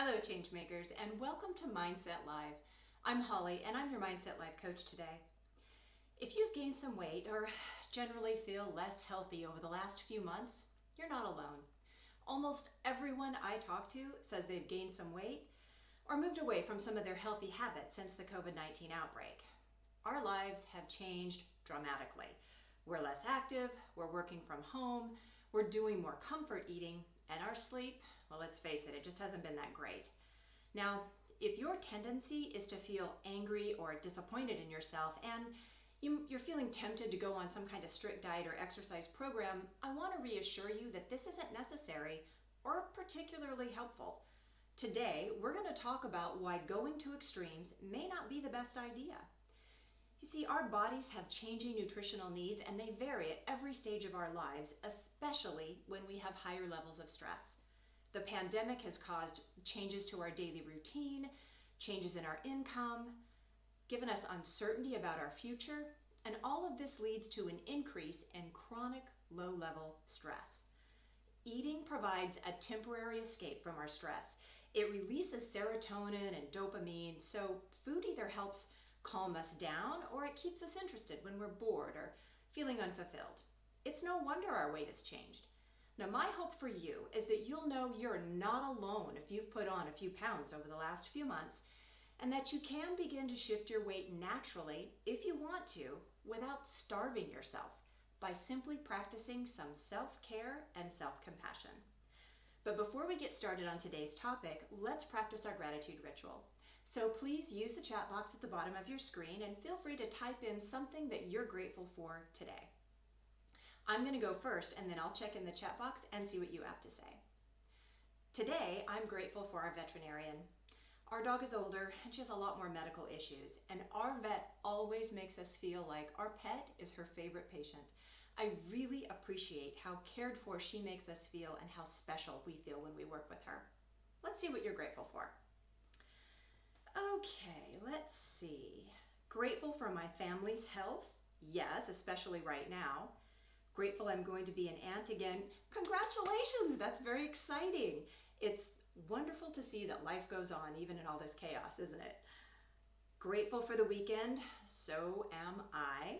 Hello Changemakers, and welcome to Mindset Live. I'm Holly and I'm your Mindset Live coach today. If you've gained some weight or generally feel less healthy over the last few months, you're not alone. Almost everyone I talk to says they've gained some weight or moved away from some of their healthy habits since the COVID-19 outbreak. Our lives have changed dramatically. We're less active, we're working from home, we're doing more comfort eating, and our sleep, well, let's face it, it just hasn't been that great. Now, if your tendency is to feel angry or disappointed in yourself and you're feeling tempted to go on some kind of strict diet or exercise program, I want to reassure you that this isn't necessary or particularly helpful. Today, we're going to talk about why going to extremes may not be the best idea. You see, our bodies have changing nutritional needs and they vary at every stage of our lives, especially when we have higher levels of stress. The pandemic has caused changes to our daily routine, changes in our income, given us uncertainty about our future, and all of this leads to an increase in chronic low-level stress. Eating provides a temporary escape from our stress. It releases serotonin and dopamine, so food either helps calm us down or it keeps us interested when we're bored or feeling unfulfilled. It's no wonder our weight has changed. Now, my hope for you is that you'll know you're not alone if you've put on a few pounds over the last few months, and that you can begin to shift your weight naturally if you want to without starving yourself by simply practicing some self-care and self-compassion. But before we get started on today's topic, let's practice our gratitude ritual. So please use the chat box at the bottom of your screen and feel free to type in something that you're grateful for today. I'm going to go first and then I'll check in the chat box and see what you have to say. Today, I'm grateful for our veterinarian. Our dog is older and she has a lot more medical issues, and our vet always makes us feel like our pet is her favorite patient. I really appreciate how cared for she makes us feel and how special we feel when we work with her. Let's see what you're grateful for. Okay, let's see. Grateful for my family's health. Yes, especially right now. Grateful I'm going to be an aunt again. Congratulations, that's very exciting. It's wonderful to see that life goes on even in all this chaos, isn't it? Grateful for the weekend, so am I.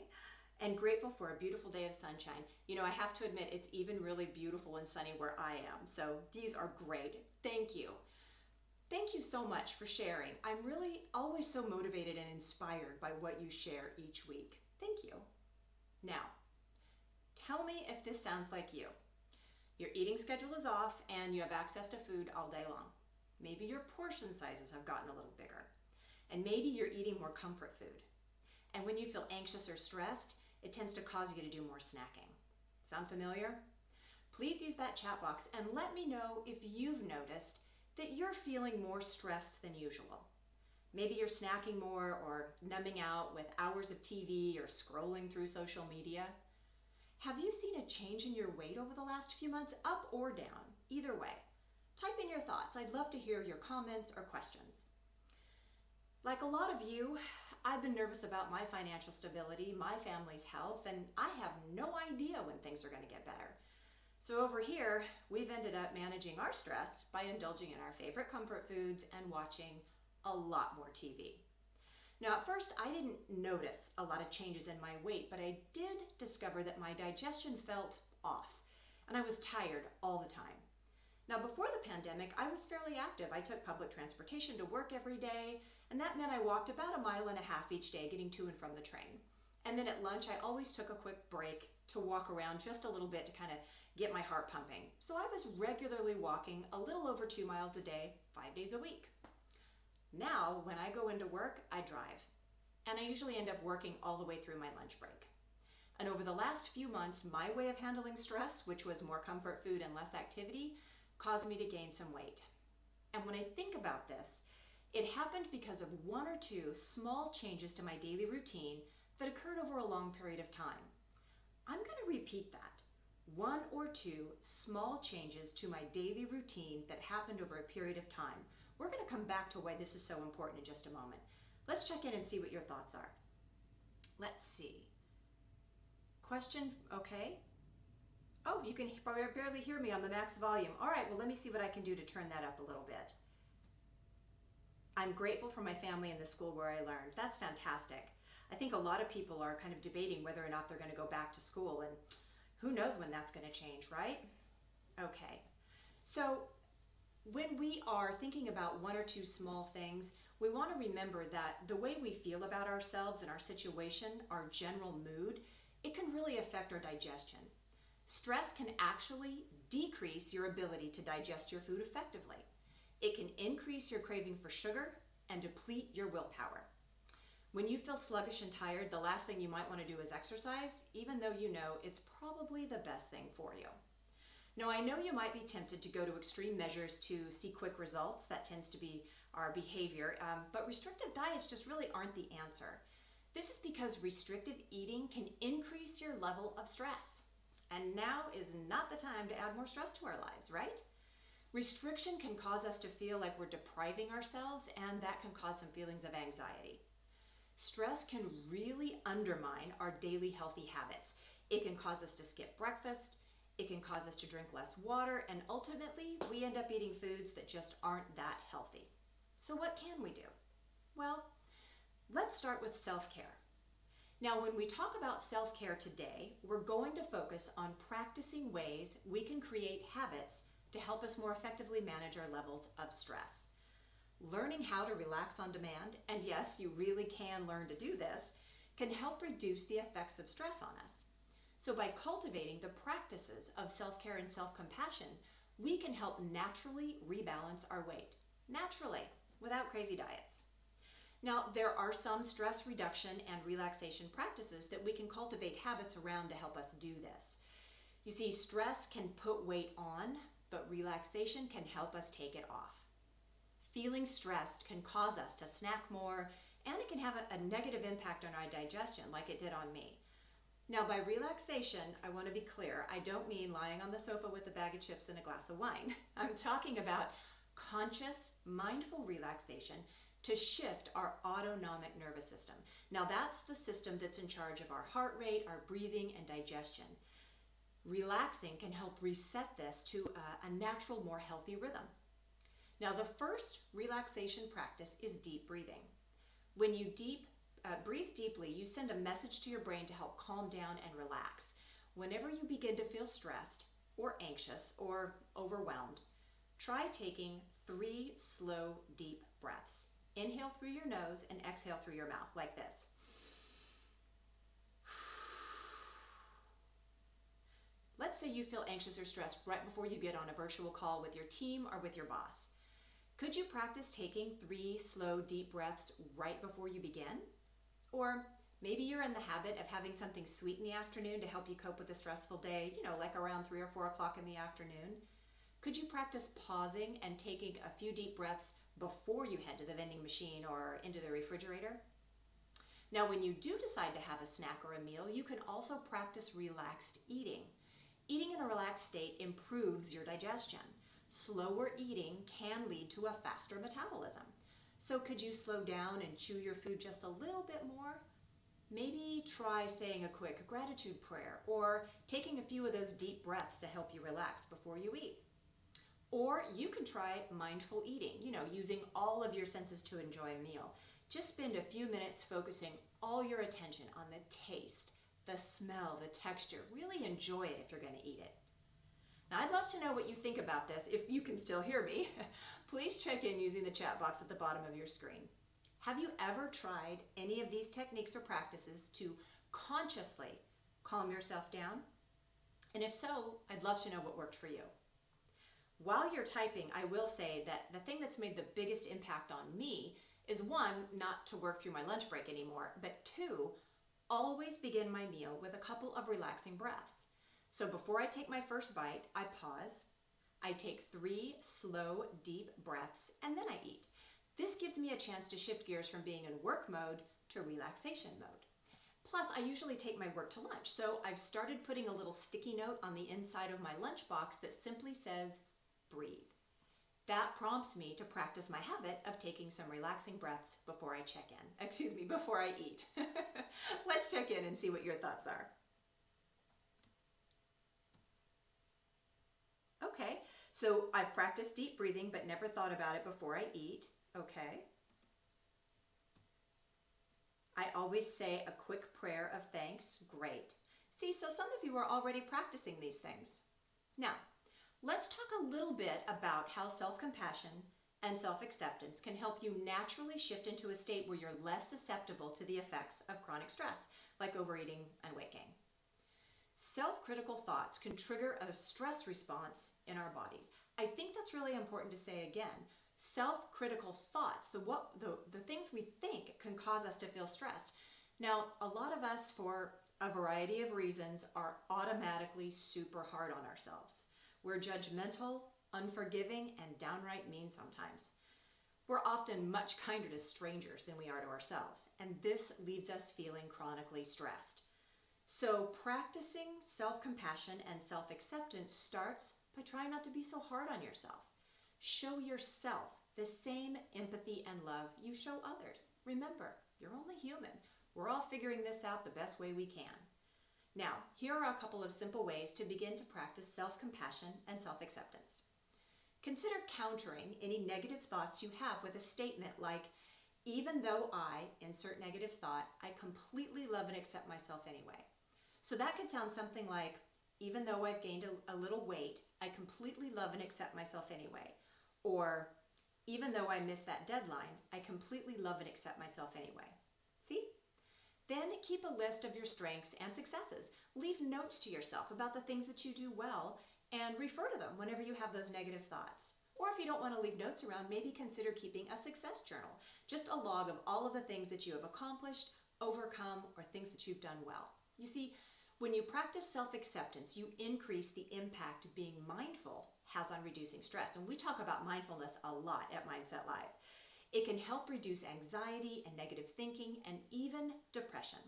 And grateful for a beautiful day of sunshine. You know, I have to admit, it's even really beautiful and sunny where I am. So these are great. Thank you. Thank you so much for sharing. I'm really always so motivated and inspired by what you share each week. Thank you. Now, tell me if this sounds like you. Your eating schedule is off and you have access to food all day long. Maybe your portion sizes have gotten a little bigger. And maybe you're eating more comfort food. And when you feel anxious or stressed, it tends to cause you to do more snacking. Sound familiar? Please use that chat box and let me know if you've noticed that you're feeling more stressed than usual. Maybe you're snacking more or numbing out with hours of TV or scrolling through social media. Have you seen a change in your weight over the last few months, up or down? Either way, type in your thoughts. I'd love to hear your comments or questions. Like a lot of you, I've been nervous about my financial stability, my family's health, and I have no idea when things are going to get better. So over here, we've ended up managing our stress by indulging in our favorite comfort foods and watching a lot more TV. Now, at first, I didn't notice a lot of changes in my weight, but I did discover that my digestion felt off, and I was tired all the time. Now, before the pandemic, I was fairly active. I took public transportation to work every day, and that meant I walked about 1.5 miles each day getting to and from the train. And then at lunch, I always took a quick break to walk around just a little bit to kind of get my heart pumping. So I was regularly walking a little over 2 miles a day, 5 days a week. Now, when I go into work, I drive, and I usually end up working all the way through my lunch break. And over the last few months, my way of handling stress, which was more comfort food and less activity, caused me to gain some weight. And when I think about this, it happened because of 1 or 2 small changes to my daily routine that occurred over a long period of time. I'm going to repeat that. 1 or 2 small changes to my daily routine that happened over a period of time. We're going to come back to why this is so important in just a moment. Let's check in and see what your thoughts are. Let's see. Question, okay. Oh, you can barely hear me on the max volume. All right, well, let me see what I can do to turn that up a little bit. I'm grateful for my family and the school where I learned. That's fantastic. I think a lot of people are kind of debating whether or not they're going to go back to school, and who knows when that's going to change, right? Okay. So when we are thinking about one or two small things, we want to remember that the way we feel about ourselves and our situation, our general mood, it can really affect our digestion. Stress can actually decrease your ability to digest your food effectively. It can increase your craving for sugar and deplete your willpower. When you feel sluggish and tired, the last thing you might want to do is exercise, even though you know it's probably the best thing for you. Now, I know you might be tempted to go to extreme measures to see quick results. That tends to be our behavior, but restrictive diets just really aren't the answer. This is because restrictive eating can increase your level of stress. And now is not the time to add more stress to our lives, right? Restriction can cause us to feel like we're depriving ourselves, and that can cause some feelings of anxiety. Stress can really undermine our daily healthy habits. It can cause us to skip breakfast. It can cause us to drink less water, and ultimately, we end up eating foods that just aren't that healthy. So what can we do? Well, let's start with self-care. Now, when we talk about self-care today, we're going to focus on practicing ways we can create habits to help us more effectively manage our levels of stress. Learning how to relax on demand, and yes, you really can learn to do this, can help reduce the effects of stress on us. So by cultivating the practices of self-care and self-compassion, we can help naturally rebalance our weight. Naturally, without crazy diets. Now, there are some stress reduction and relaxation practices that we can cultivate habits around to help us do this. You see, stress can put weight on, but relaxation can help us take it off. Feeling stressed can cause us to snack more, and it can have a negative impact on our digestion, like it did on me. Now, by relaxation, I want to be clear, I don't mean lying on the sofa with a bag of chips and a glass of wine. I'm talking about conscious, mindful relaxation to shift our autonomic nervous system. Now, that's the system that's in charge of our heart rate, our breathing, and digestion. Relaxing can help reset this to a natural, more healthy rhythm. Now, the first relaxation practice is deep breathing. When you breathe deeply, you send a message to your brain to help calm down and relax. Whenever you begin to feel stressed or anxious or overwhelmed, try taking 3 slow, deep breaths. Inhale through your nose and exhale through your mouth, like this. Let's say you feel anxious or stressed right before you get on a virtual call with your team or with your boss. Could you practice taking 3 slow, deep breaths right before you begin? Or maybe you're in the habit of having something sweet in the afternoon to help you cope with a stressful day, like around 3 or 4 o'clock in the afternoon. Could you practice pausing and taking a few deep breaths before you head to the vending machine or into the refrigerator? Now, when you do decide to have a snack or a meal, you can also practice relaxed eating. Eating in a relaxed state improves your digestion. Slower eating can lead to a faster metabolism. So could you slow down and chew your food just a little bit more? Maybe try saying a quick gratitude prayer or taking a few of those deep breaths to help you relax before you eat. Or you can try mindful eating, using all of your senses to enjoy a meal. Just spend a few minutes focusing all your attention on the taste, the smell, the texture. Really enjoy it if you're going to eat it. Now, I'd love to know what you think about this. If you can still hear me, please check in using the chat box at the bottom of your screen. Have you ever tried any of these techniques or practices to consciously calm yourself down? And if so, I'd love to know what worked for you. While you're typing, I will say that the thing that's made the biggest impact on me is 1, not to work through my lunch break anymore, but 2, always begin my meal with a couple of relaxing breaths. So before I take my first bite, I pause, I take 3 slow, deep breaths, and then I eat. This gives me a chance to shift gears from being in work mode to relaxation mode. Plus, I usually take my work to lunch, so I've started putting a little sticky note on the inside of my lunchbox that simply says, breathe. That prompts me to practice my habit of taking some relaxing breaths before I before I eat. Let's check in and see what your thoughts are. Okay, so I've practiced deep breathing but never thought about it before I eat. Okay, I always say a quick prayer of thanks. Great. See, so some of you are already practicing these things. Now, let's talk a little bit about how self-compassion and self-acceptance can help you naturally shift into a state where you're less susceptible to the effects of chronic stress, like overeating and weight gain. Self-critical thoughts can trigger a stress response in our bodies. I think that's really important to say again. Self-critical thoughts, the things we think, can cause us to feel stressed. Now, a lot of us, for a variety of reasons, are automatically super hard on ourselves. We're judgmental, unforgiving, and downright mean sometimes. We're often much kinder to strangers than we are to ourselves, and this leaves us feeling chronically stressed. So practicing self-compassion and self-acceptance starts by trying not to be so hard on yourself. Show yourself the same empathy and love you show others. Remember, you're only human. We're all figuring this out the best way we can. Now, here are a couple of simple ways to begin to practice self-compassion and self-acceptance. Consider countering any negative thoughts you have with a statement like, even though I, insert negative thought, I completely love and accept myself anyway. So that could sound something like, even though I've gained a little weight, I completely love and accept myself anyway. Or, even though I missed that deadline, I completely love and accept myself anyway. See? Then keep a list of your strengths and successes. Leave notes to yourself about the things that you do well and refer to them whenever you have those negative thoughts. Or if you don't want to leave notes around, maybe consider keeping a success journal, just a log of all of the things that you have accomplished, overcome, or things that you've done well. You see, when you practice self-acceptance, you increase the impact being mindful has on reducing stress. And we talk about mindfulness a lot at Mindset Live. It can help reduce anxiety and negative thinking and even depression.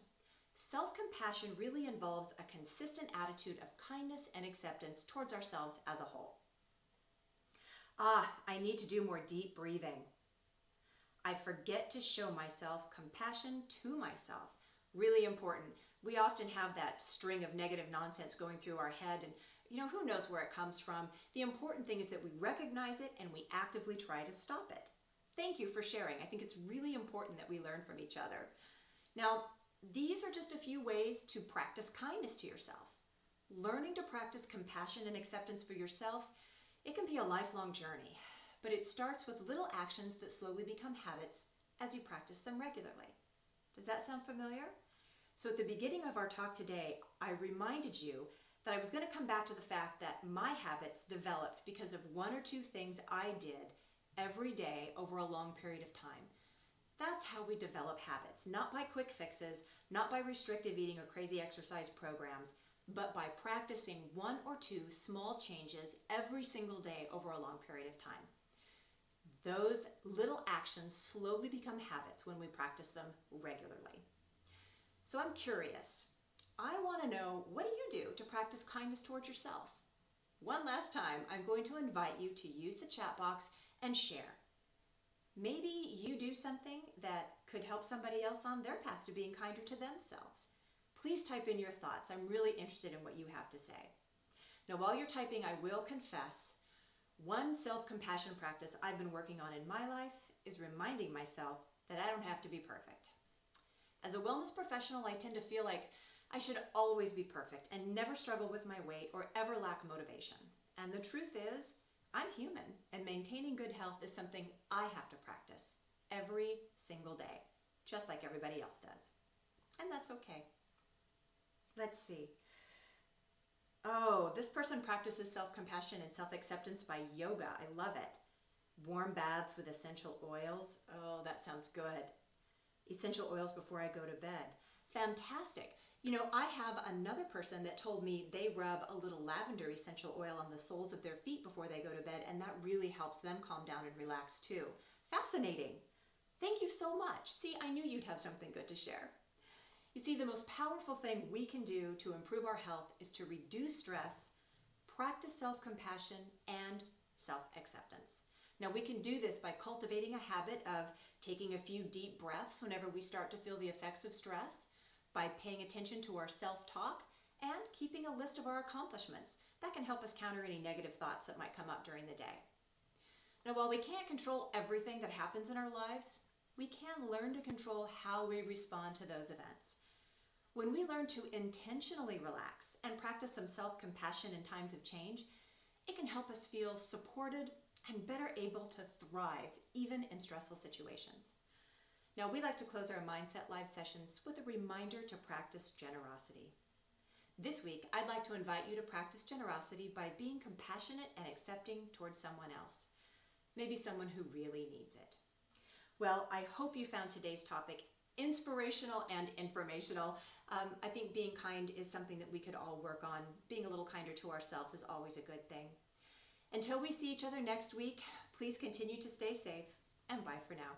Self-compassion really involves a consistent attitude of kindness and acceptance towards ourselves as a whole. I need to do more deep breathing. I forget to show myself compassion to myself. Really important. We often have that string of negative nonsense going through our head, and who knows where it comes from. The important thing is that we recognize it and we actively try to stop it. Thank you for sharing. I think it's really important that we learn from each other. Now, these are just a few ways to practice kindness to yourself. Learning to practice compassion and acceptance for yourself, it can be a lifelong journey, but it starts with little actions that slowly become habits as you practice them regularly. Does that sound familiar? So at the beginning of our talk today, I reminded you that I was going to come back to the fact that my habits developed because of one or two things I did every day over a long period of time. That's how we develop habits, not by quick fixes, not by restrictive eating or crazy exercise programs, but by practicing one or two small changes every single day over a long period of time. Those little actions slowly become habits when we practice them regularly. So I'm curious. I want to know, what do you do to practice kindness towards yourself? One last time, I'm going to invite you to use the chat box and share. Maybe you do something that could help somebody else on their path to being kinder to themselves. Please type in your thoughts. I'm really interested in what you have to say. Now, while you're typing, I will confess, one self-compassion practice I've been working on in my life is reminding myself that I don't have to be perfect. As a wellness professional, I tend to feel like I should always be perfect and never struggle with my weight or ever lack motivation. And the truth is, I'm human, and maintaining good health is something I have to practice every single day, just like everybody else does. And that's okay. Let's see. Oh, this person practices self-compassion and self-acceptance by yoga. I love it. Warm baths with essential oils. Oh, that sounds good. Essential oils before I go to bed. Fantastic. I have another person that told me they rub a little lavender essential oil on the soles of their feet before they go to bed, and that really helps them calm down and relax too. Fascinating. Thank you so much. See, I knew you'd have something good to share. You see, the most powerful thing we can do to improve our health is to reduce stress, practice self-compassion, and self-acceptance. Now, we can do this by cultivating a habit of taking a few deep breaths whenever we start to feel the effects of stress, by paying attention to our self-talk, and keeping a list of our accomplishments. That can help us counter any negative thoughts that might come up during the day. Now, while we can't control everything that happens in our lives, we can learn to control how we respond to those events. When we learn to intentionally relax and practice some self-compassion in times of change, it can help us feel supported and better able to thrive even in stressful situations. Now, we like to close our Mindset Live sessions with a reminder to practice generosity. This week, I'd like to invite you to practice generosity by being compassionate and accepting towards someone else, maybe someone who really needs it. Well, I hope you found today's topic inspirational and informational. I think being kind is something that we could all work on. Being a little kinder to ourselves is always a good thing. Until we see each other next week, please continue to stay safe, and bye for now.